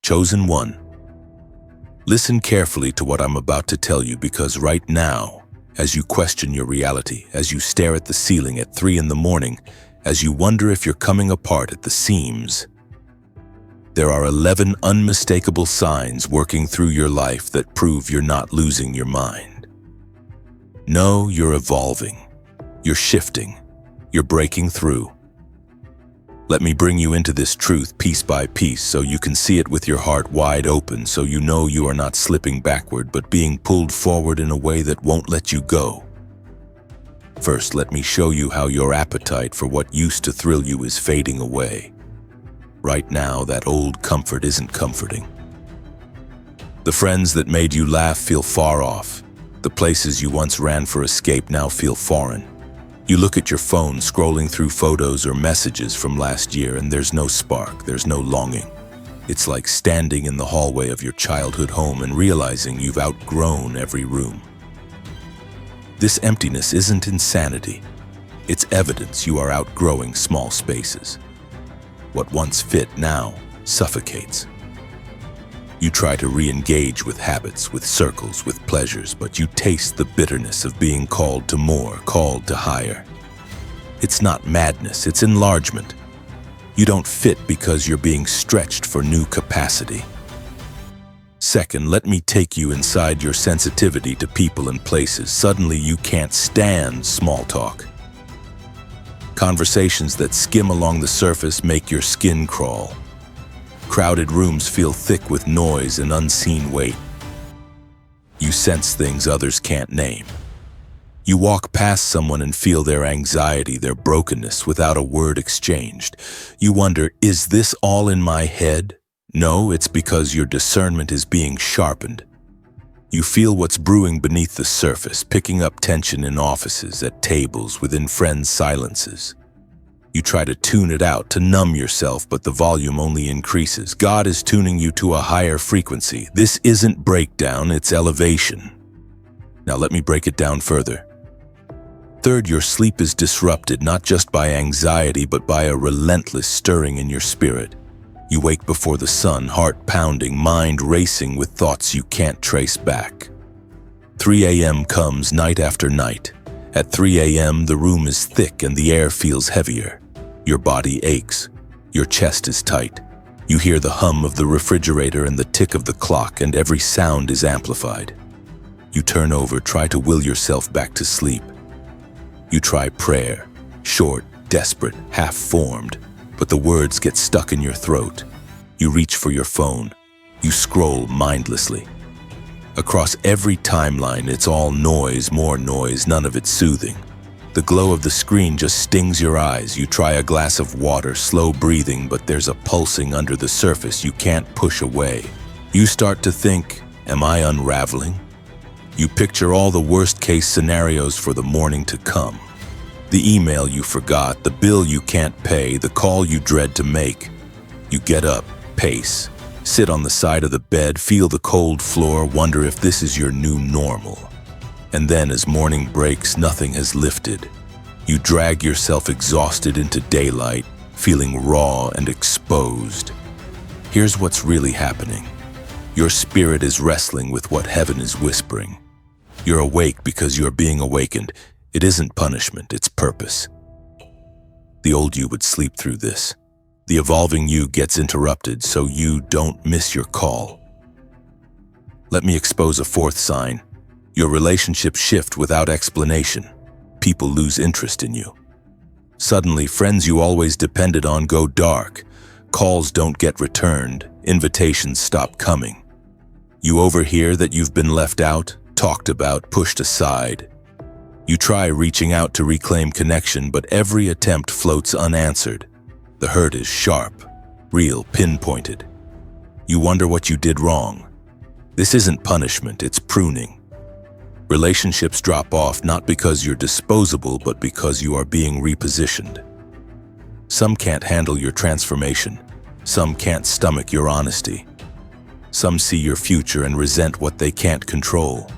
Chosen one. Listen carefully to what I'm about to tell you, because right now, as you question your reality, as you stare at the ceiling at 3 in the morning, as you wonder if you're coming apart at the seams, there are 11 unmistakable signs working through your life that prove you're not losing your mind. No, you're evolving. You're shifting. You're breaking through. Let me bring you into this truth piece by piece so you can see it with your heart wide open, so you know you are not slipping backward but being pulled forward in a way that won't let you go. First, let me show you how your appetite for what used to thrill you is fading away. Right now, that old comfort isn't comforting. The friends that made you laugh feel far off. The places you once ran for escape now feel foreign. You look at your phone, scrolling through photos or messages from last year, and there's no spark, there's no longing. It's like standing in the hallway of your childhood home and realizing you've outgrown every room. This emptiness isn't insanity. It's evidence you are outgrowing small spaces. What once fit now suffocates. You try to re-engage with habits, with circles, with pleasures, but you taste the bitterness of being called to more, called to higher. It's not madness, it's enlargement. You don't fit because you're being stretched for new capacity. Second, let me take you inside your sensitivity to people and places. Suddenly you can't stand small talk. Conversations that skim along the surface make your skin crawl. Crowded rooms feel thick with noise and unseen weight. You sense things others can't name. You walk past someone and feel their anxiety, their brokenness, without a word exchanged. You wonder, is this all in my head? No, it's because your discernment is being sharpened. You feel what's brewing beneath the surface, picking up tension in offices, at tables, within friends' silences. You try to tune it out, to numb yourself, but the volume only increases. God is tuning you to a higher frequency. This isn't breakdown, it's elevation. Now let me break it down further. Third, your sleep is disrupted not just by anxiety, but by a relentless stirring in your spirit. You wake before the sun, heart pounding, mind racing with thoughts you can't trace back. 3 a.m. comes night after night. At 3 a.m., the room is thick and the air feels heavier. Your body aches. Your chest is tight. You hear the hum of the refrigerator and the tick of the clock, and every sound is amplified. You turn over, try to will yourself back to sleep. You try prayer, short, desperate, half-formed, but the words get stuck in your throat. You reach for your phone. You scroll mindlessly. Across every timeline, it's all noise, more noise, none of it soothing. The glow of the screen just stings your eyes. You try a glass of water, slow breathing, but there's a pulsing under the surface you can't push away. You start to think, am I unraveling? You picture all the worst-case scenarios for the morning to come. The email you forgot, the bill you can't pay, the call you dread to make. You get up, pace, sit on the side of the bed, feel the cold floor, wonder if this is your new normal. And then as morning breaks, nothing has lifted. You drag yourself exhausted into daylight, feeling raw and exposed. Here's what's really happening. Your spirit is wrestling with what heaven is whispering. You're awake because you're being awakened. It isn't punishment, it's purpose. The old you would sleep through this. The evolving you gets interrupted so you don't miss your call. Let me expose a fourth sign. Your relationships shift without explanation. People lose interest in you. Suddenly, friends you always depended on go dark. Calls don't get returned. Invitations stop coming. You overhear that you've been left out, talked about, pushed aside. You try reaching out to reclaim connection, but every attempt floats unanswered. The hurt is sharp, real, pinpointed. You wonder what you did wrong. This isn't punishment, it's pruning. Relationships drop off not because you're disposable, but because you are being repositioned. Some can't handle your transformation. Some can't stomach your honesty. Some see your future and resent what they can't control.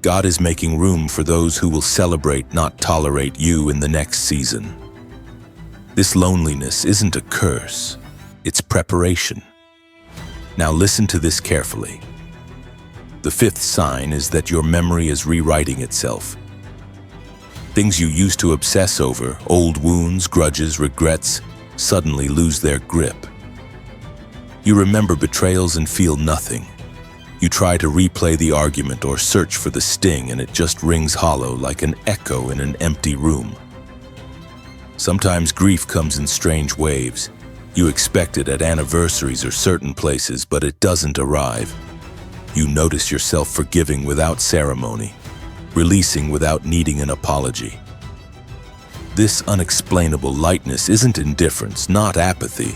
God is making room for those who will celebrate, not tolerate you in the next season. This loneliness isn't a curse, it's preparation. Now listen to this carefully. The fifth sign is that your memory is rewriting itself. Things you used to obsess over, old wounds, grudges, regrets, suddenly lose their grip. You remember betrayals and feel nothing. You try to replay the argument or search for the sting, and it just rings hollow like an echo in an empty room. Sometimes grief comes in strange waves. You expect it at anniversaries or certain places, but it doesn't arrive. You notice yourself forgiving without ceremony, releasing without needing an apology. This unexplainable lightness isn't indifference, not apathy.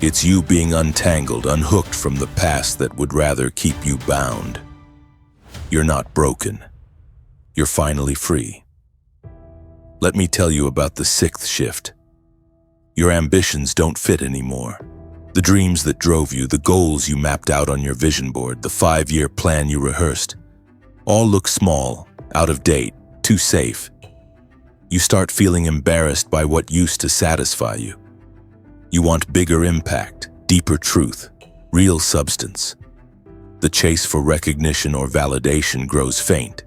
It's you being untangled, unhooked from the past that would rather keep you bound. You're not broken. You're finally free. Let me tell you about the sixth shift. Your ambitions don't fit anymore. The dreams that drove you, the goals you mapped out on your vision board, the 5-year plan you rehearsed, all look small, out of date, too safe. You start feeling embarrassed by what used to satisfy you. You want bigger impact, deeper truth, real substance. The chase for recognition or validation grows faint.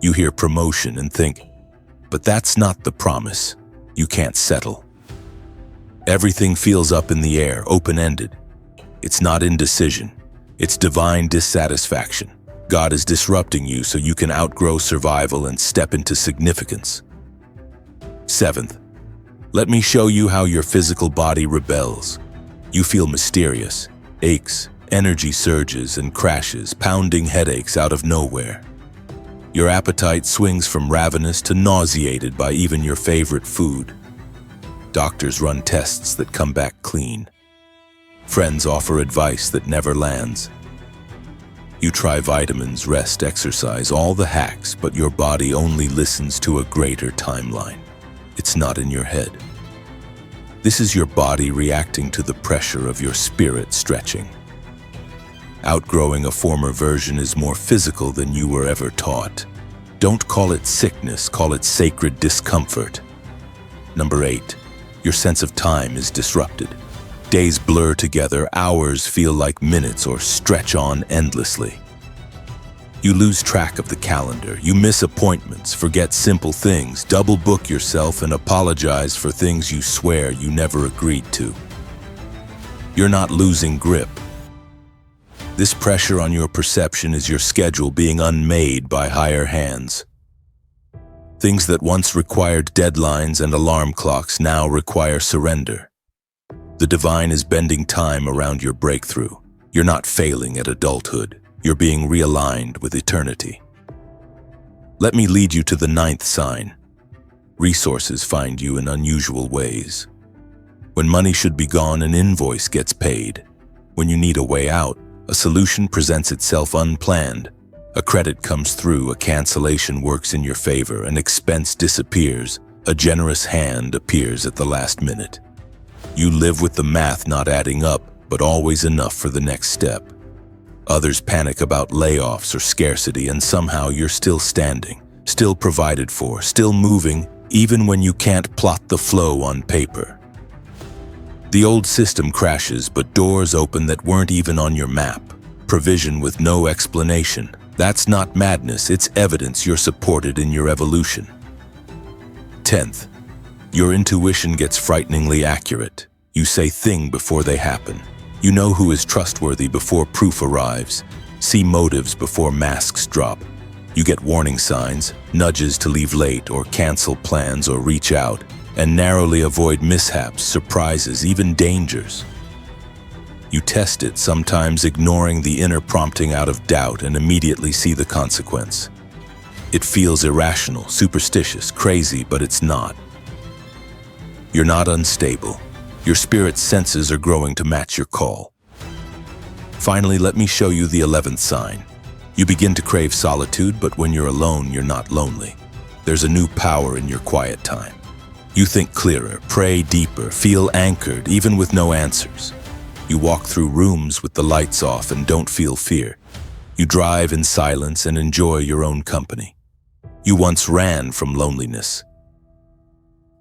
You hear promotion and think, but that's not the promise. You can't settle. Everything feels up in the air, open-ended. It's not indecision. It's divine dissatisfaction. God is disrupting you so you can outgrow survival and step into significance. Seventh, let me show you how your physical body rebels. You feel mysterious, aches, energy surges and crashes, pounding headaches out of nowhere. Your appetite swings from ravenous to nauseated by even your favorite food. Doctors run tests that come back clean. Friends offer advice that never lands. You try vitamins, rest, exercise, all the hacks, but your body only listens to a greater timeline. It's not in your head. This is your body reacting to the pressure of your spirit stretching. Outgrowing a former version is more physical than you were ever taught. Don't call it sickness, call it sacred discomfort. Number 8, your sense of time is disrupted. Days blur together, hours feel like minutes or stretch on endlessly. You lose track of the calendar, you miss appointments, forget simple things, double book yourself and apologize for things you swear you never agreed to. You're not losing grip. This pressure on your perception is your schedule being unmade by higher hands. Things that once required deadlines and alarm clocks now require surrender. The divine is bending time around your breakthrough. You're not failing at adulthood. You're being realigned with eternity. Let me lead you to the 9th sign. Resources find you in unusual ways. When money should be gone, an invoice gets paid. When you need a way out, a solution presents itself unplanned. A credit comes through, a cancellation works in your favor, an expense disappears, a generous hand appears at the last minute. You live with the math not adding up, but always enough for the next step. Others panic about layoffs or scarcity, and somehow you're still standing, still provided for, still moving, even when you can't plot the flow on paper. The old system crashes, but doors open that weren't even on your map. Provision with no explanation. That's not madness, it's evidence you're supported in your evolution. 10th, your intuition gets frighteningly accurate. You say things before they happen. You know who is trustworthy before proof arrives. See motives before masks drop. You get warning signs, nudges to leave late or cancel plans or reach out, and narrowly avoid mishaps, surprises, even dangers. You test it, sometimes ignoring the inner prompting out of doubt, and immediately see the consequence. It feels irrational, superstitious, crazy, but it's not. You're not unstable. Your spirit's senses are growing to match your call. Finally, let me show you the 11th sign. You begin to crave solitude, but when you're alone, you're not lonely. There's a new power in your quiet time. You think clearer, pray deeper, feel anchored, even with no answers. You walk through rooms with the lights off and don't feel fear. You drive in silence and enjoy your own company. You once ran from loneliness.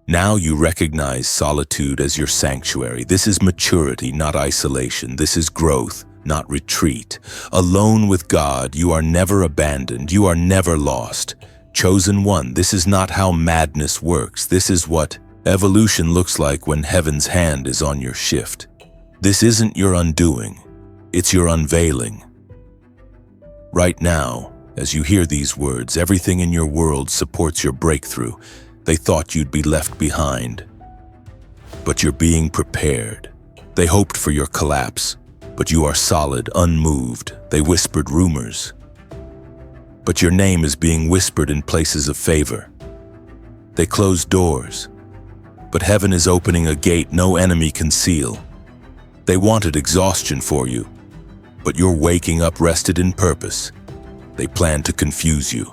Now you recognize solitude as your sanctuary. This is maturity, not isolation. This is growth, not retreat. Alone with God, you are never abandoned, you are never lost. Chosen one, this is not how madness works. This is what evolution looks like when heaven's hand is on your shift. This isn't your undoing, it's your unveiling. Right now, as you hear these words, everything in your world supports your breakthrough. They thought you'd be left behind, but you're being prepared. They hoped for your collapse, but you are solid, unmoved. They whispered rumors, but your name is being whispered in places of favor. They closed doors, but heaven is opening a gate no enemy can seal. They wanted exhaustion for you, but you're waking up rested in purpose. They planned to confuse you,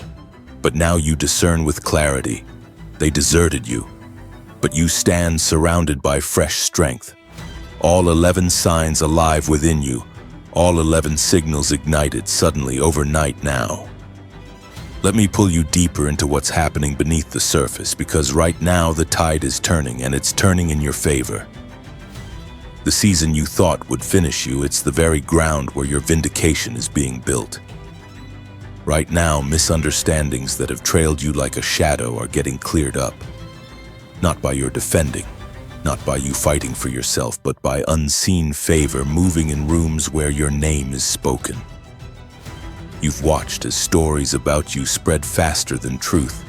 but now you discern with clarity. They deserted you, but you stand surrounded by fresh strength. All 11 signs alive within you, all 11 signals ignited suddenly overnight now. Let me pull you deeper into what's happening beneath the surface, because right now the tide is turning, and it's turning in your favor. The season you thought would finish you, it's the very ground where your vindication is being built. Right now, misunderstandings that have trailed you like a shadow are getting cleared up. Not by your defending, not by you fighting for yourself, but by unseen favor moving in rooms where your name is spoken. You've watched as stories about you spread faster than truth.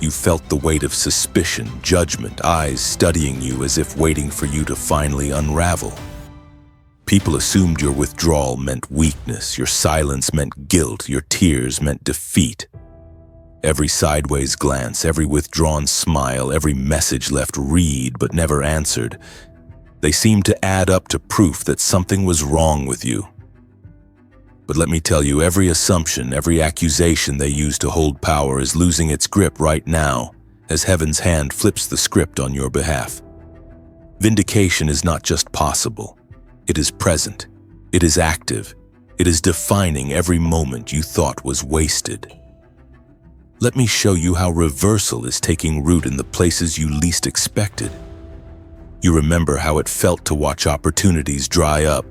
You've felt the weight of suspicion, judgment, eyes studying you as if waiting for you to finally unravel. People assumed your withdrawal meant weakness, your silence meant guilt, your tears meant defeat. Every sideways glance, every withdrawn smile, every message left read but never answered, they seemed to add up to proof that something was wrong with you. But let me tell you, every assumption, every accusation they use to hold power is losing its grip right now, as heaven's hand flips the script on your behalf. Vindication is not just possible. It is present. It is active. It is defining every moment you thought was wasted. Let me show you how reversal is taking root in the places you least expected. You remember how it felt to watch opportunities dry up,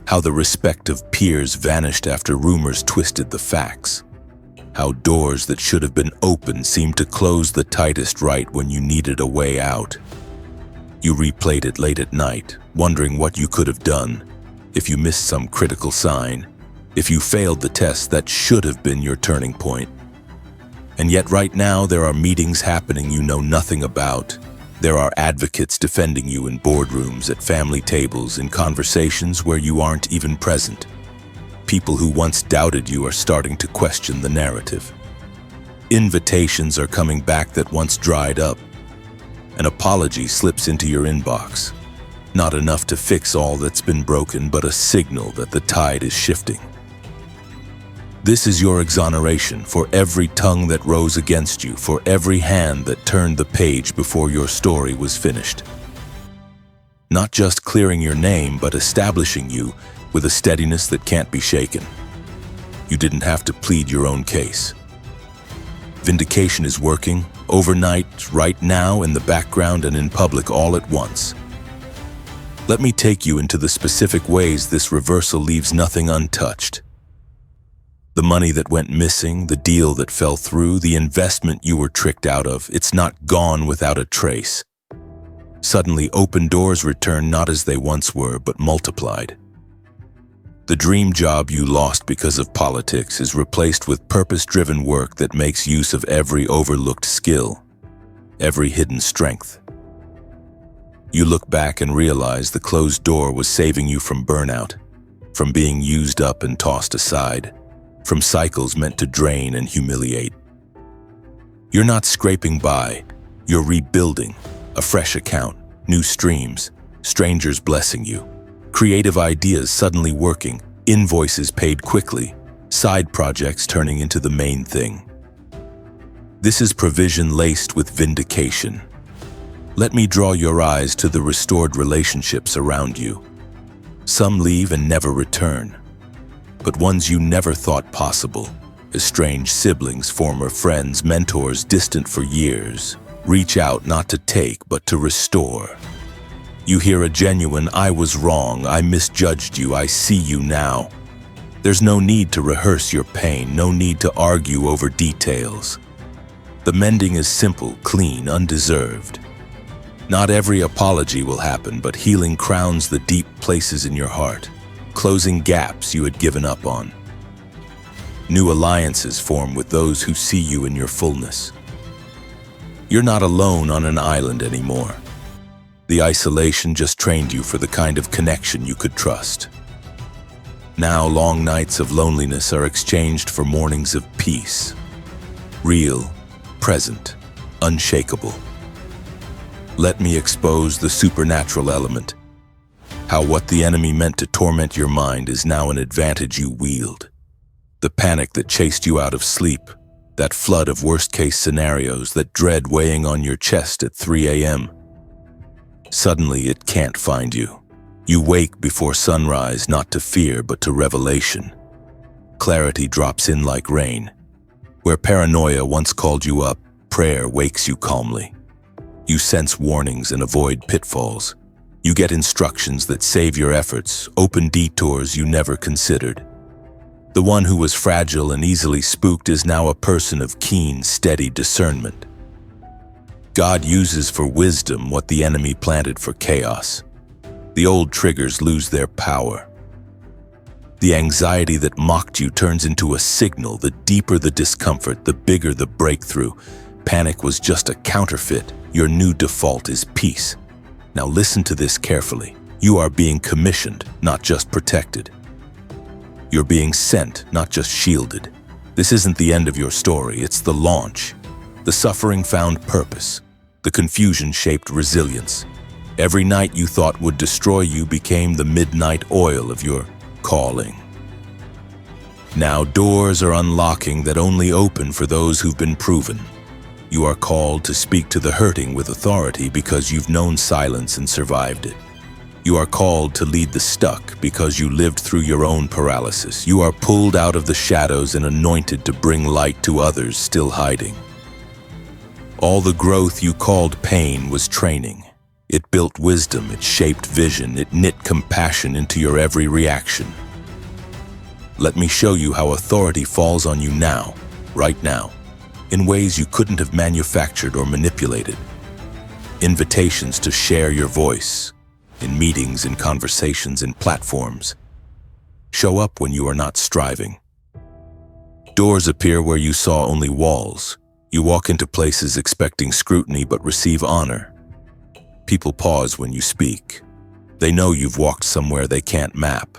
how the respect of peers vanished after rumors twisted the facts, how doors that should have been open seemed to close the tightest right when you needed a way out. You replayed it late at night, wondering what you could have done, if you missed some critical sign, if you failed the test that should have been your turning point. And yet right now there are meetings happening you know nothing about. There are advocates defending you in boardrooms, at family tables, in conversations where you aren't even present. People who once doubted you are starting to question the narrative. Invitations are coming back that once dried up. An apology slips into your inbox. Not enough to fix all that's been broken, but a signal that the tide is shifting. This is your exoneration for every tongue that rose against you, for every hand that turned the page before your story was finished. Not just clearing your name, but establishing you with a steadiness that can't be shaken. You didn't have to plead your own case. Vindication is working, overnight, right now, in the background and in public all at once. Let me take you into the specific ways this reversal leaves nothing untouched. The money that went missing, the deal that fell through, the investment you were tricked out of, it's not gone without a trace. Suddenly, open doors return not as they once were, but multiplied. The dream job you lost because of politics is replaced with purpose-driven work that makes use of every overlooked skill, every hidden strength. You look back and realize the closed door was saving you from burnout, from being used up and tossed aside, from cycles meant to drain and humiliate. You're not scraping by, you're rebuilding, a fresh account, new streams, strangers blessing you, creative ideas suddenly working, invoices paid quickly, side projects turning into the main thing. This is provision laced with vindication. Let me draw your eyes to the restored relationships around you. Some leave and never return, but ones you never thought possible. Estranged siblings, former friends, mentors distant for years, reach out not to take but to restore. You hear a genuine, "I was wrong, I misjudged you, I see you now." There's no need to rehearse your pain, no need to argue over details. The mending is simple, clean, undeserved. Not every apology will happen, but healing crowns the deep places in your heart, closing gaps you had given up on. New alliances form with those who see you in your fullness. You're not alone on an island anymore. The isolation just trained you for the kind of connection you could trust. Now long nights of loneliness are exchanged for mornings of peace. Real, present, unshakable. Let me expose the supernatural element. How what the enemy meant to torment your mind is now an advantage you wield. The panic that chased you out of sleep, that flood of worst-case scenarios, that dread weighing on your chest at 3 a.m. Suddenly it can't find you. You wake before sunrise, not to fear but to revelation. Clarity drops in like rain. Where paranoia once called you up, prayer wakes you calmly. You sense warnings and avoid pitfalls. You get instructions that save your efforts, open detours you never considered. The one who was fragile and easily spooked is now a person of keen, steady discernment. God uses for wisdom what the enemy planted for chaos. The old triggers lose their power. The anxiety that mocked you turns into a signal. The deeper the discomfort, the bigger the breakthrough. Panic was just a counterfeit. Your new default is peace. Now listen to this carefully. You are being commissioned, not just protected. You're being sent, not just shielded. This isn't the end of your story, it's the launch. The suffering found purpose. The confusion shaped resilience. Every night you thought would destroy you became the midnight oil of your calling. Now doors are unlocking that only open for those who've been proven. You are called to speak to the hurting with authority because you've known silence and survived it. You are called to lead the stuck because you lived through your own paralysis. You are pulled out of the shadows and anointed to bring light to others still hiding. All the growth you called pain was training. It built wisdom, it shaped vision, it knit compassion into your every reaction. Let me show you how authority falls on you now, right now, in ways you couldn't have manufactured or manipulated. Invitations to share your voice, in meetings, in conversations, in platforms. Show up when you are not striving. Doors appear where you saw only walls. You walk into places expecting scrutiny but receive honor. People pause when you speak. They know you've walked somewhere they can't map.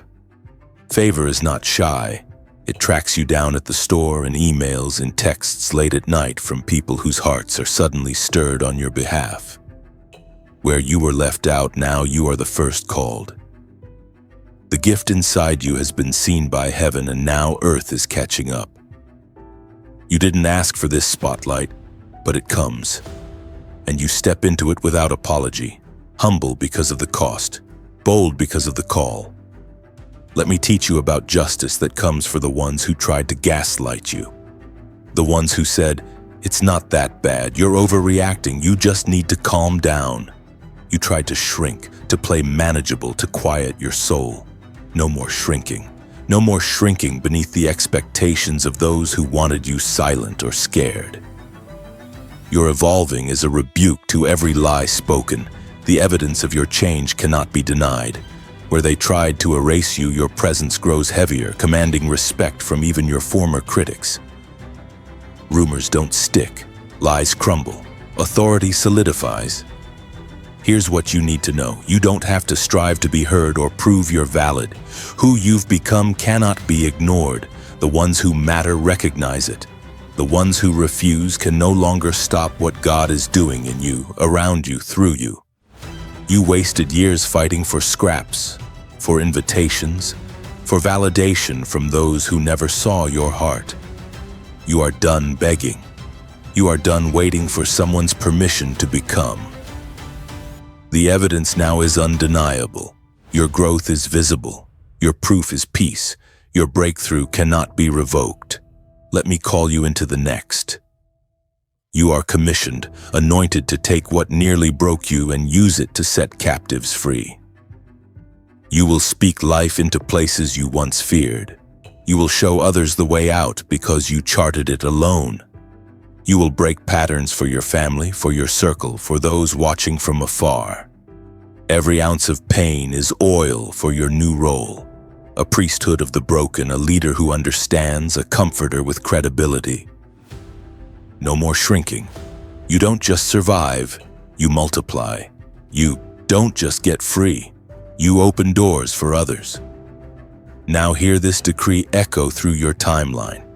Favor is not shy. It tracks you down at the store, in emails, in texts late at night from people whose hearts are suddenly stirred on your behalf. Where you were left out, now you are the first called. The gift inside you has been seen by heaven, and now earth is catching up. You didn't ask for this spotlight, but it comes. And you step into it without apology, humble because of the cost, bold because of the call. Let me teach you about justice that comes for the ones who tried to gaslight you. The ones who said, "It's not that bad, you're overreacting, you just need to calm down." You tried to shrink, to play manageable, to quiet your soul. No more shrinking. No more shrinking beneath the expectations of those who wanted you silent or scared. Your evolving is a rebuke to every lie spoken. The evidence of your change cannot be denied. Where they tried to erase you, your presence grows heavier, commanding respect from even your former critics. Rumors don't stick. Lies crumble. Authority solidifies. Here's what you need to know. You don't have to strive to be heard or prove you're valid. Who you've become cannot be ignored. The ones who matter recognize it. The ones who refuse can no longer stop what God is doing in you, around you, through you. You wasted years fighting for scraps, for invitations, for validation from those who never saw your heart. You are done begging. You are done waiting for someone's permission to become. The evidence now is undeniable. Your growth is visible. Your proof is peace. Your breakthrough cannot be revoked. Let me call you into the next. You are commissioned, anointed to take what nearly broke you and use it to set captives free. You will speak life into places you once feared. You will show others the way out because you charted it alone. You will break patterns for your family, for your circle, for those watching from afar. Every ounce of pain is oil for your new role. A priesthood of the broken, a leader who understands, a comforter with credibility. No more shrinking. You don't just survive, you multiply. You don't just get free, you open doors for others. Now hear this decree echo through your timeline.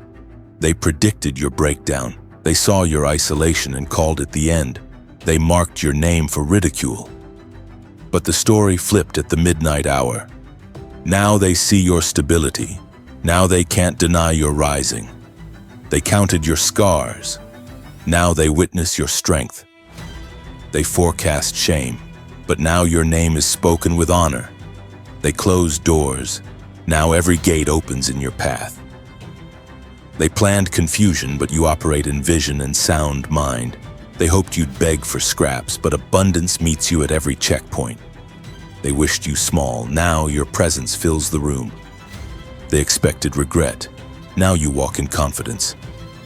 They predicted your breakdown. They saw your isolation and called it the end. They marked your name for ridicule. But the story flipped at the midnight hour. Now they see your stability. Now they can't deny your rising. They counted your scars. Now they witness your strength. They forecast shame, but now your name is spoken with honor. They closed doors. Now every gate opens in your path. They planned confusion, but you operate in vision and sound mind. They hoped you'd beg for scraps, but abundance meets you at every checkpoint. They wished you small. Now your presence fills the room. They expected regret. Now you walk in confidence.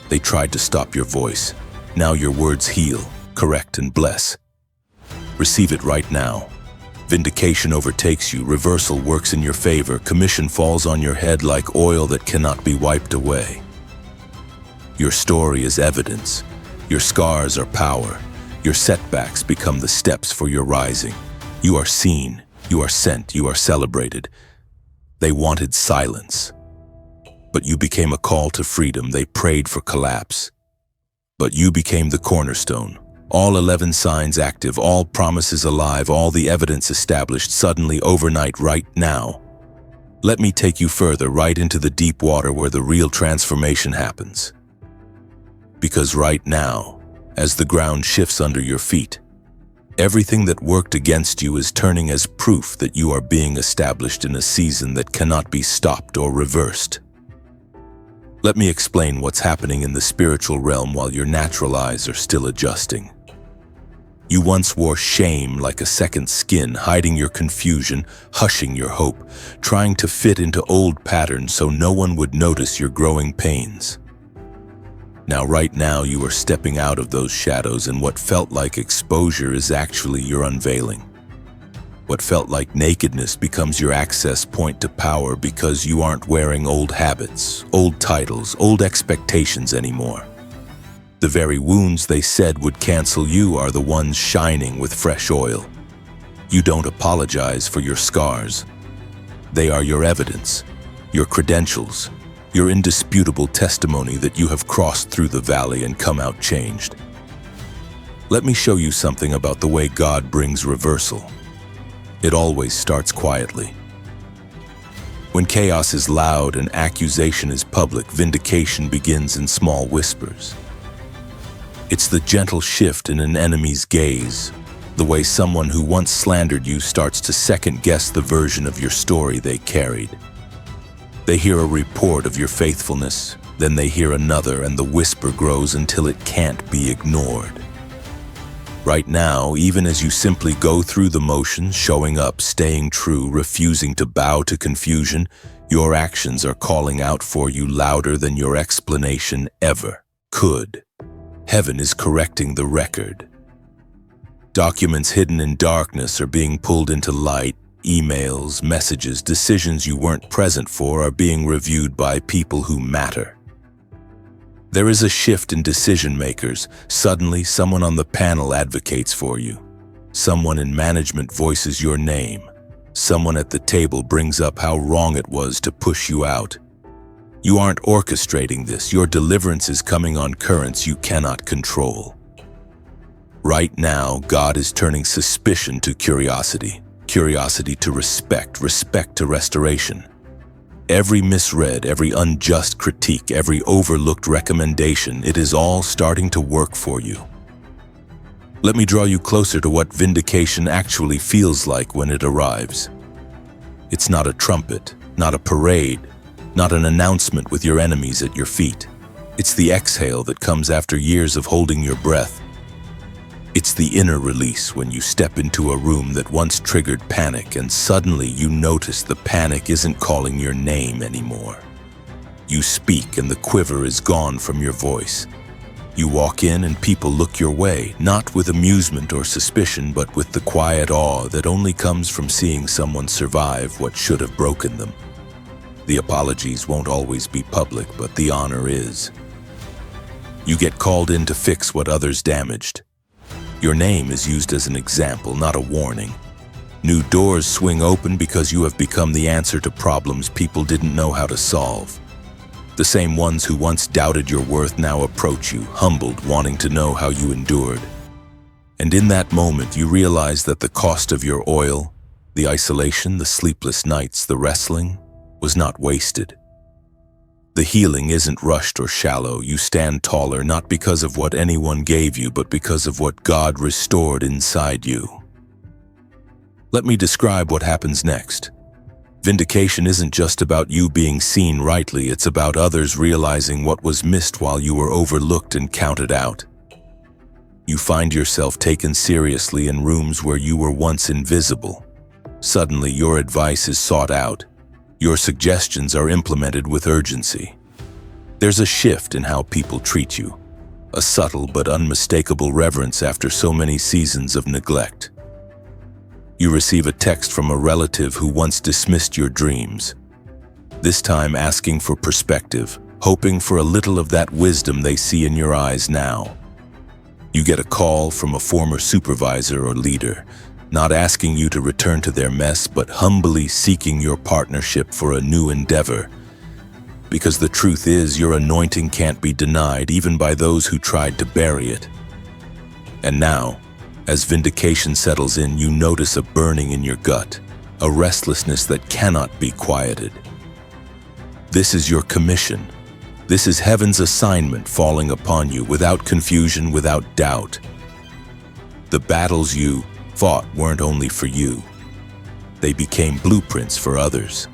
They tried to stop your voice. Now your words heal, correct, and bless. Receive it right now. Vindication overtakes you. Reversal works in your favor. Commission falls on your head like oil that cannot be wiped away. Your story is evidence. Your scars are power. Your setbacks become the steps for your rising. You are seen. You are sent. You are celebrated. They wanted silence, but you became a call to freedom. They prayed for collapse, but you became the cornerstone. All 11 signs active, all promises alive, all the evidence established suddenly overnight right now. Let me take you further, right into the deep water where the real transformation happens. Because right now, as the ground shifts under your feet, everything that worked against you is turning as proof that you are being established in a season that cannot be stopped or reversed. Let me explain what's happening in the spiritual realm while your natural eyes are still adjusting. You once wore shame like a second skin, hiding your confusion, hushing your hope, trying to fit into old patterns so no one would notice your growing pains. Now, right now, you are stepping out of those shadows, and what felt like exposure is actually your unveiling. What felt like nakedness becomes your access point to power because you aren't wearing old habits, old titles, old expectations anymore. The very wounds they said would cancel you are the ones shining with fresh oil. You don't apologize for your scars. They are your evidence, your credentials, your indisputable testimony that you have crossed through the valley and come out changed. Let me show you something about the way God brings reversal. It always starts quietly. When chaos is loud and accusation is public, vindication begins in small whispers. It's the gentle shift in an enemy's gaze, the way someone who once slandered you starts to second-guess the version of your story they carried. They hear a report of your faithfulness, then they hear another, and the whisper grows until it can't be ignored. Right now, even as you simply go through the motions, showing up, staying true, refusing to bow to confusion, your actions are calling out for you louder than your explanation ever could. Heaven is correcting the record. Documents hidden in darkness are being pulled into light. Emails, messages, decisions you weren't present for are being reviewed by people who matter. There is a shift in decision makers. Suddenly, someone on the panel advocates for you. Someone in management voices your name. Someone at the table brings up how wrong it was to push you out. You aren't orchestrating this. Your deliverance is coming on currents you cannot control. Right now, God is turning suspicion to curiosity. Curiosity to respect, respect to restoration. Every misread, every unjust critique, every overlooked recommendation, it is all starting to work for you. Let me draw you closer to what vindication actually feels like when it arrives. It's not a trumpet, not a parade, not an announcement with your enemies at your feet. It's the exhale that comes after years of holding your breath. It's the inner release when you step into a room that once triggered panic and suddenly you notice the panic isn't calling your name anymore. You speak and the quiver is gone from your voice. You walk in and people look your way, not with amusement or suspicion, but with the quiet awe that only comes from seeing someone survive what should have broken them. The apologies won't always be public, but the honor is. You get called in to fix what others damaged. Your name is used as an example, not a warning. New doors swing open because you have become the answer to problems people didn't know how to solve. The same ones who once doubted your worth now approach you, humbled, wanting to know how you endured. And in that moment, you realize that the cost of your oil, the isolation, the sleepless nights, the wrestling, was not wasted. The healing isn't rushed or shallow. You stand taller not because of what anyone gave you, but because of what God restored inside you. Let me describe what happens next. Vindication isn't just about you being seen rightly, it's about others realizing what was missed while you were overlooked and counted out. You find yourself taken seriously in rooms where you were once invisible. Suddenly, your advice is sought out. Your suggestions are implemented with urgency. There's a shift in how people treat you, a subtle but unmistakable reverence after so many seasons of neglect. You receive a text from a relative who once dismissed your dreams, this time asking for perspective, hoping for a little of that wisdom they see in your eyes now. You get a call from a former supervisor or leader, not asking you to return to their mess, but humbly seeking your partnership for a new endeavor. Because the truth is, your anointing can't be denied, even by those who tried to bury it. And now, as vindication settles in, you notice a burning in your gut, a restlessness that cannot be quieted. This is your commission. This is heaven's assignment falling upon you without confusion, without doubt. The battles you fought weren't only for you. They became blueprints for others.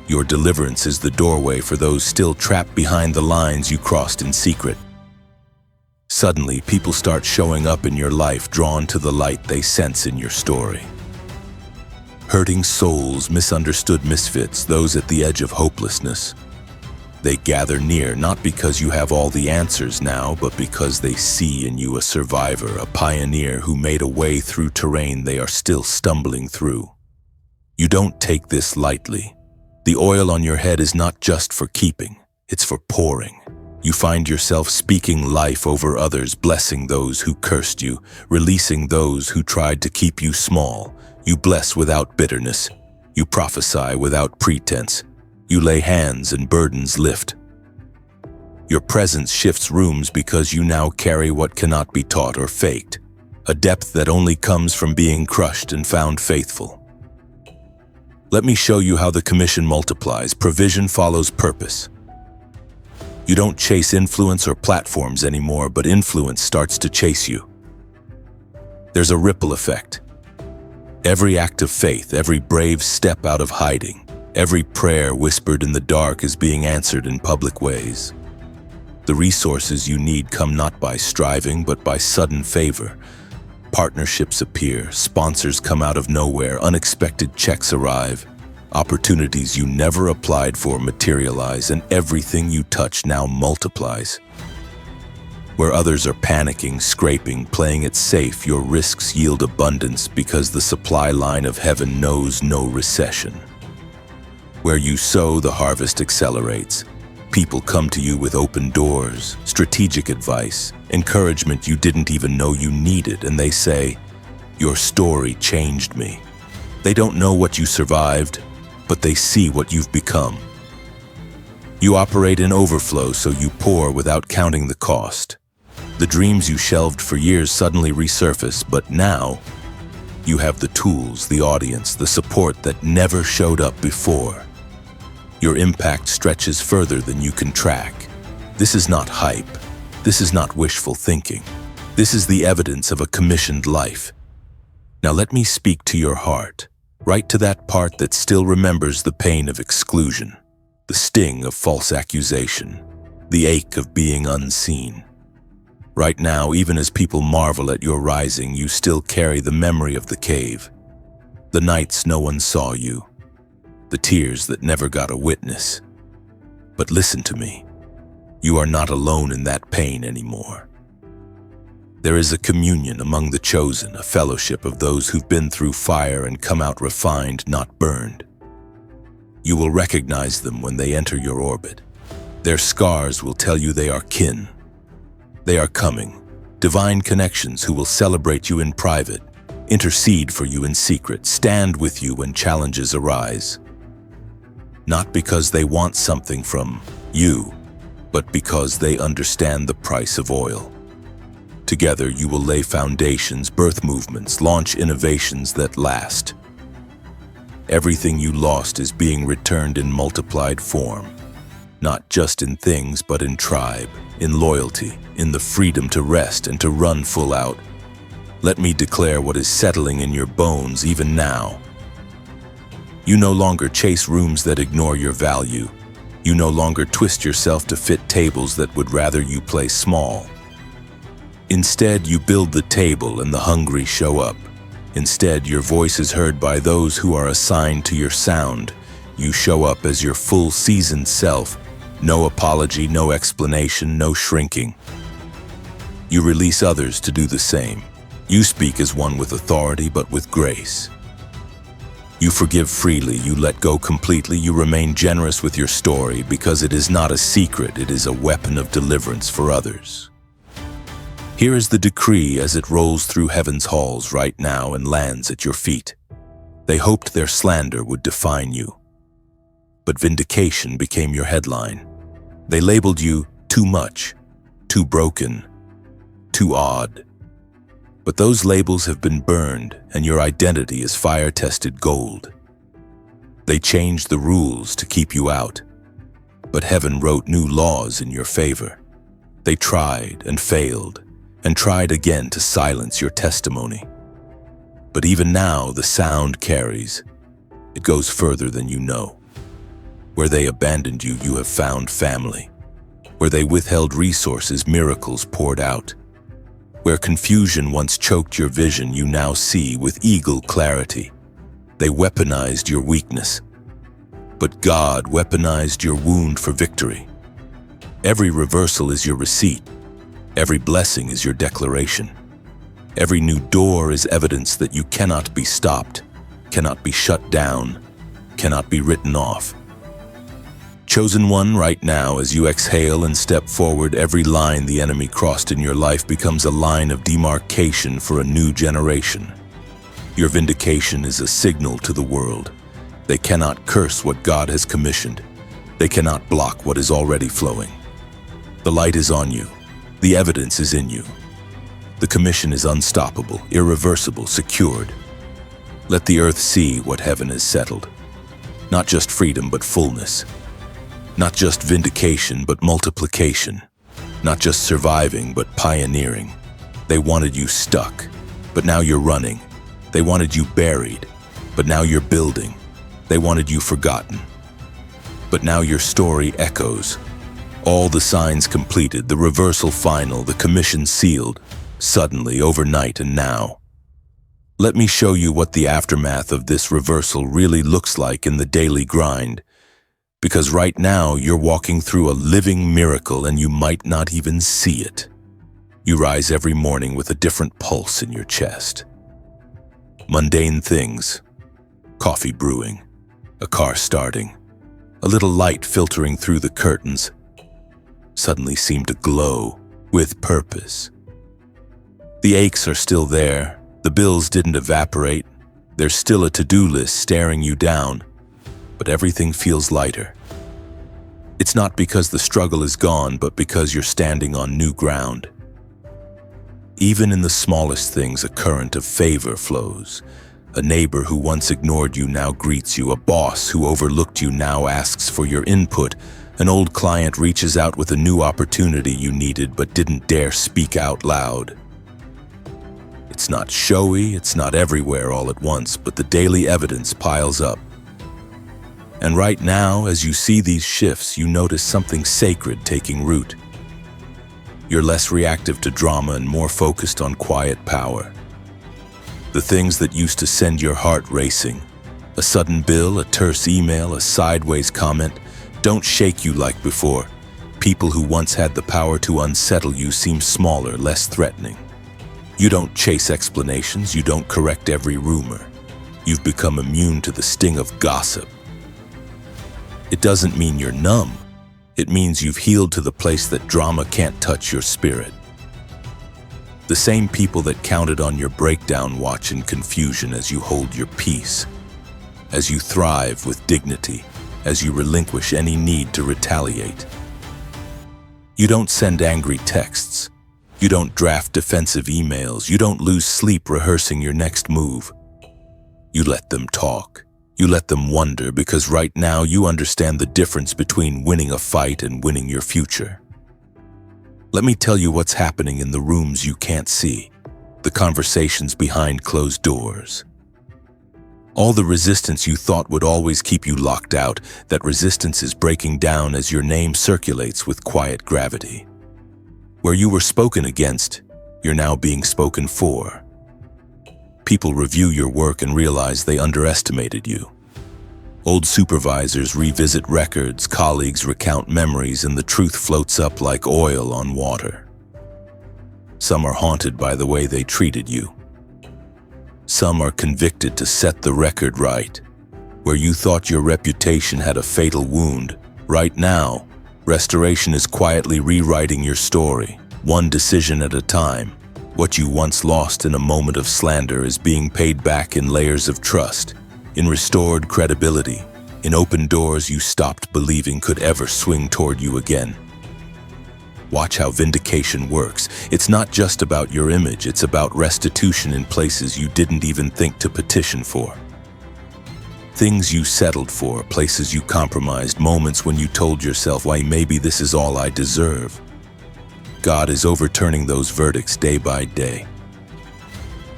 Your deliverance is the doorway for those still trapped behind the lines you crossed in secret. Suddenly, people start showing up in your life, drawn to the light they sense in your story. Hurting souls, misunderstood misfits, those at the edge of hopelessness. They gather near, not because you have all the answers now, but because they see in you a survivor, a pioneer who made a way through terrain they are still stumbling through. You don't take this lightly. The oil on your head is not just for keeping, it's for pouring. You find yourself speaking life over others, blessing those who cursed you, releasing those who tried to keep you small. You bless without bitterness. You prophesy without pretense. You lay hands and burdens lift. Your presence shifts rooms because you now carry what cannot be taught or faked, a depth that only comes from being crushed and found faithful. Let me show you how the commission multiplies. Provision follows purpose. You don't chase influence or platforms anymore, but influence starts to chase you. There's a ripple effect. Every act of faith, every brave step out of hiding, every prayer whispered in the dark is being answered in public ways. The resources you need come not by striving, but by sudden favor. Partnerships appear, sponsors come out of nowhere, unexpected checks arrive. Opportunities you never applied for materialize, and everything you touch now multiplies. Where others are panicking, scraping, playing it safe, your risks yield abundance because the supply line of heaven knows no recession. Where you sow, the harvest accelerates. People come to you with open doors, strategic advice, encouragement you didn't even know you needed, and they say, "Your story changed me." They don't know what you survived, but they see what you've become. You operate in overflow, so you pour without counting the cost. The dreams you shelved for years suddenly resurface, but now you have the tools, the audience, the support that never showed up before. Your impact stretches further than you can track. This is not hype. This is not wishful thinking. This is the evidence of a commissioned life. Now let me speak to your heart, right to that part that still remembers the pain of exclusion, the sting of false accusation. the ache of being unseen. Right now, even as people marvel at your rising, you still carry the memory of the cave, the nights no one saw you, the tears that never got a witness. But listen to me, you are not alone in that pain anymore. There is a communion among the chosen, a fellowship of those who've been through fire and come out refined, not burned. You will recognize them when they enter your orbit. Their scars will tell you they are kin. They are coming, divine connections who will celebrate you in private, intercede for you in secret, stand with you when challenges arise. Not because they want something from you, but because they understand the price of oil. Together you will lay foundations, birth movements, launch innovations that last. Everything you lost is being returned in multiplied form, not just in things but in tribe, in loyalty, in the freedom to rest and to run full out. Let me declare what is settling in your bones even now. You no longer chase rooms that ignore your value. You no longer twist yourself to fit tables that would rather you play small. Instead, you build the table and the hungry show up. Instead, your voice is heard by those who are assigned to your sound. You show up as your full seasoned self. No apology, no explanation, no shrinking. You release others to do the same. You speak as one with authority but with grace. You forgive freely, you let go completely, you remain generous with your story because it is not a secret, it is a weapon of deliverance for others. Here is the decree as it rolls through heaven's halls right now and lands at your feet. They hoped their slander would define you, but vindication became your headline. They labeled you too much, too broken, too odd. But those labels have been burned and your identity is fire-tested gold. They changed the rules to keep you out, but heaven wrote new laws in your favor. They tried and failed and tried again to silence your testimony. But even now, the sound carries. It goes further than you know. Where they abandoned you, you have found family. Where they withheld resources, miracles poured out. Where confusion once choked your vision, you now see with eagle clarity. They weaponized your weakness, but God weaponized your wound for victory. Every reversal is your receipt. Every blessing is your declaration. Every new door is evidence that you cannot be stopped, cannot be shut down, cannot be written off. Chosen one, right now, as you exhale and step forward, every line the enemy crossed in your life becomes a line of demarcation for a new generation. Your vindication is a signal to the world. They cannot curse what God has commissioned. They cannot block what is already flowing. The light is on you. The evidence is in you. The commission is unstoppable, irreversible, secured. Let the earth see what heaven has settled. Not just freedom, but fullness. Not just vindication, but multiplication. Not just surviving, but pioneering. They wanted you stuck, but now you're running. They wanted you buried, but now you're building. They wanted you forgotten, but now your story echoes. All the signs completed, the reversal final, the commission sealed, suddenly, overnight, and now. Let me show you what the aftermath of this reversal really looks like in the daily grind. Because right now, you're walking through a living miracle and you might not even see it. You rise every morning with a different pulse in your chest. Mundane things, coffee brewing, a car starting, a little light filtering through the curtains, suddenly seem to glow with purpose. The aches are still there, the bills didn't evaporate, there's still a to-do list staring you down, but everything feels lighter. It's not because the struggle is gone, but because you're standing on new ground. Even in the smallest things, a current of favor flows. A neighbor who once ignored you now greets you. A boss who overlooked you now asks for your input. An old client reaches out with a new opportunity you needed but didn't dare speak out loud. It's not showy, it's not everywhere all at once, but the daily evidence piles up. And right now, as you see these shifts, you notice something sacred taking root. You're less reactive to drama and more focused on quiet power. The things that used to send your heart racing, a sudden bill, a terse email, a sideways comment, don't shake you like before. People who once had the power to unsettle you seem smaller, less threatening. You don't chase explanations, you don't correct every rumor. You've become immune to the sting of gossip. It doesn't mean you're numb. It means you've healed to the place that drama can't touch your spirit. The same people that counted on your breakdown watch in confusion as you hold your peace, as you thrive with dignity, as you relinquish any need to retaliate. You don't send angry texts. You don't draft defensive emails. You don't lose sleep rehearsing your next move. You let them talk. You let them wonder, because right now you understand the difference between winning a fight and winning your future. Let me tell you what's happening in the rooms you can't see, the conversations behind closed doors. All the resistance you thought would always keep you locked out, that resistance is breaking down as your name circulates with quiet gravity. Where you were spoken against, you're now being spoken for. People review your work and realize they underestimated you. Old supervisors revisit records, colleagues recount memories, and the truth floats up like oil on water. Some are haunted by the way they treated you. Some are convicted to set the record right. Where you thought your reputation had a fatal wound, right now, restoration is quietly rewriting your story, one decision at a time. What you once lost in a moment of slander is being paid back in layers of trust, in restored credibility, in open doors you stopped believing could ever swing toward you again. Watch how vindication works. It's not just about your image, it's about restitution in places you didn't even think to petition for. Things you settled for, places you compromised, moments when you told yourself, why, maybe this is all I deserve. God is overturning those verdicts day by day.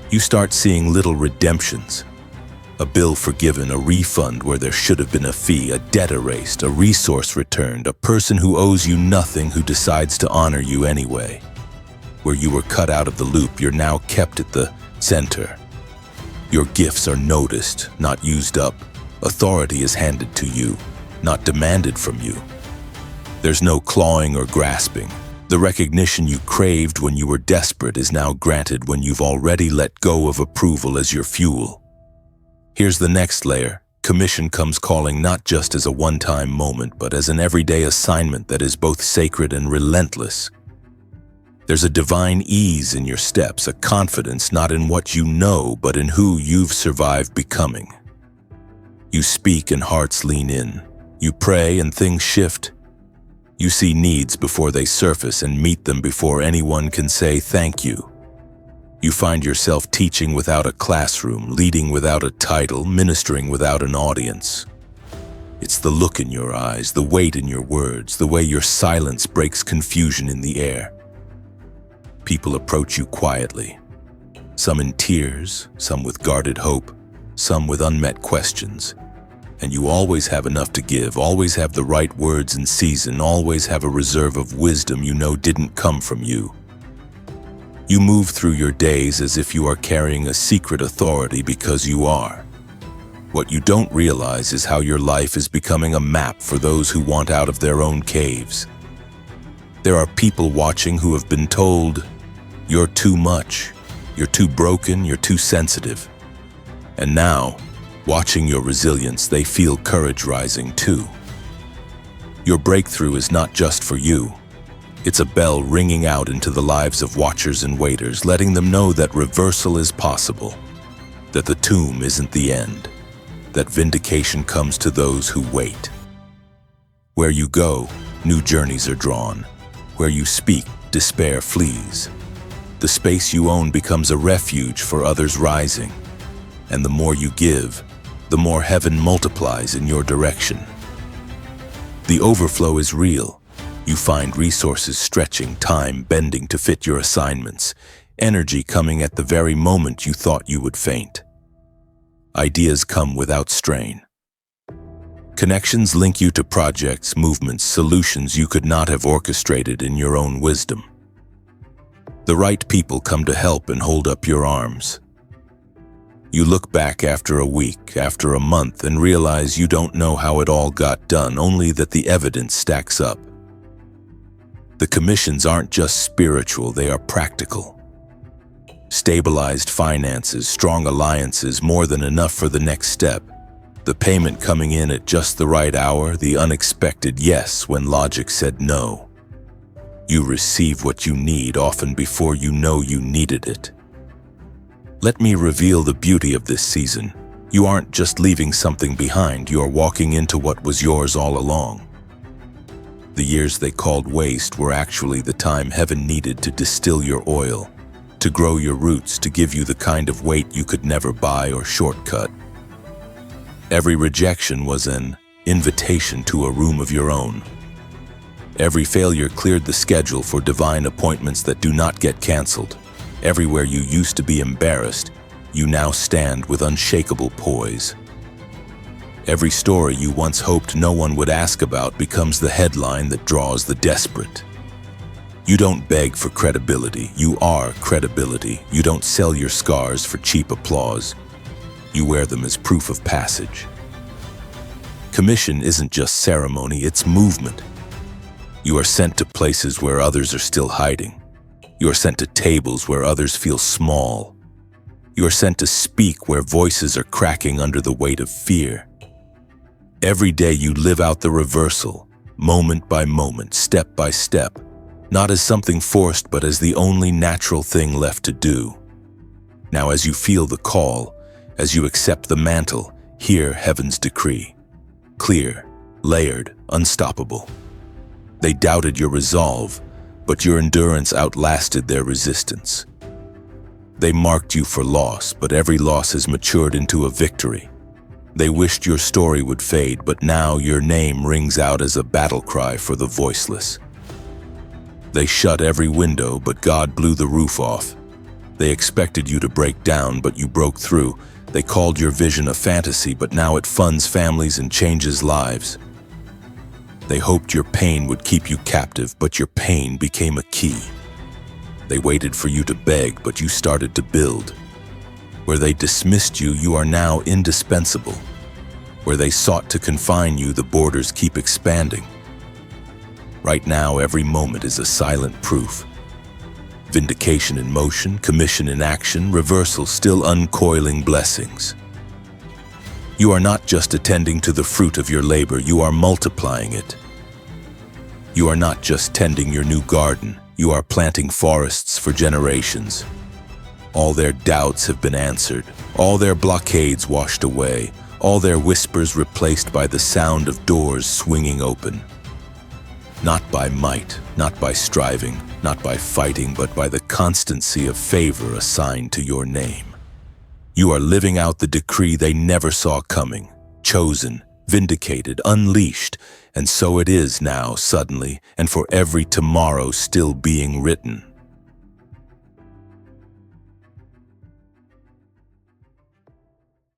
You start seeing little redemptions. A bill forgiven, a refund where there should have been a fee, a debt erased, a resource returned, a person who owes you nothing who decides to honor you anyway. Where you were cut out of the loop, you're now kept at the center. Your gifts are noticed, not used up. Authority is handed to you, not demanded from you. There's no clawing or grasping. The recognition you craved when you were desperate is now granted when you've already let go of approval as your fuel. Here's the next layer. Commission comes calling not just as a one-time moment, but as an everyday assignment that is both sacred and relentless. There's a divine ease in your steps, a confidence not in what you know, but in who you've survived becoming. You speak and hearts lean in. You pray and things shift. You see needs before they surface and meet them before anyone can say thank you. You find yourself teaching without a classroom, leading without a title, ministering without an audience. It's the look in your eyes, the weight in your words, the way your silence breaks confusion in the air. People approach you quietly, some in tears, some with guarded hope, some with unmet questions. And you always have enough to give, always have the right words in season, always have a reserve of wisdom you know didn't come from you. You move through your days as if you are carrying a secret authority because you are. What you don't realize is how your life is becoming a map for those who want out of their own caves. There are people watching who have been told, "You're too much, you're too broken, you're too sensitive." And now, watching your resilience, they feel courage rising too. Your breakthrough is not just for you. It's a bell ringing out into the lives of watchers and waiters, letting them know that reversal is possible, that the tomb isn't the end, that vindication comes to those who wait. Where you go, new journeys are drawn. Where you speak, despair flees. The space you own becomes a refuge for others rising. And the more you give, the more heaven multiplies in your direction. The overflow is real. You find resources stretching, time bending to fit your assignments, energy coming at the very moment you thought you would faint. Ideas come without strain. Connections link you to projects, movements, solutions you could not have orchestrated in your own wisdom. The right people come to help and hold up your arms. You look back after a week, after a month, and realize you don't know how it all got done, only that the evidence stacks up. The commissions aren't just spiritual, they are practical. Stabilized finances, strong alliances, more than enough for the next step. The payment coming in at just the right hour, the unexpected yes when logic said no. You receive what you need often before you know you needed it. Let me reveal the beauty of this season. You aren't just leaving something behind, you are walking into what was yours all along. The years they called waste were actually the time heaven needed to distill your oil, to grow your roots, to give you the kind of weight you could never buy or shortcut. Every rejection was an invitation to a room of your own. Every failure cleared the schedule for divine appointments that do not get canceled. Everywhere you used to be embarrassed, you now stand with unshakable poise. Every story you once hoped no one would ask about becomes the headline that draws the desperate. You don't beg for credibility, you are credibility. You don't sell your scars for cheap applause. You wear them as proof of passage. Commission isn't just ceremony, it's movement. You are sent to places where others are still hiding. You are sent to tables where others feel small. You are sent to speak where voices are cracking under the weight of fear. Every day you live out the reversal, moment by moment, step by step, not as something forced but as the only natural thing left to do. Now as you feel the call, as you accept the mantle, hear heaven's decree. Clear, layered, unstoppable. They doubted your resolve, but your endurance outlasted their resistance. They marked you for loss, but every loss has matured into a victory. They wished your story would fade, but now your name rings out as a battle cry for the voiceless. They shut every window, but God blew the roof off. They expected you to break down, but you broke through. They called your vision a fantasy, but now it funds families and changes lives. They hoped your pain would keep you captive, but your pain became a key. They waited for you to beg, but you started to build. Where they dismissed you, you are now indispensable. Where they sought to confine you, the borders keep expanding. Right now, every moment is a silent proof. Vindication in motion, commission in action, reversal still uncoiling blessings. You are not just attending to the fruit of your labor, you are multiplying it. You are not just tending your new garden, you are planting forests for generations. All their doubts have been answered, all their blockades washed away, all their whispers replaced by the sound of doors swinging open. Not by might, not by striving, not by fighting, but by the constancy of favor assigned to your name. You are living out the decree they never saw coming, chosen, vindicated, unleashed, and so it is now suddenly, and for every tomorrow still being written.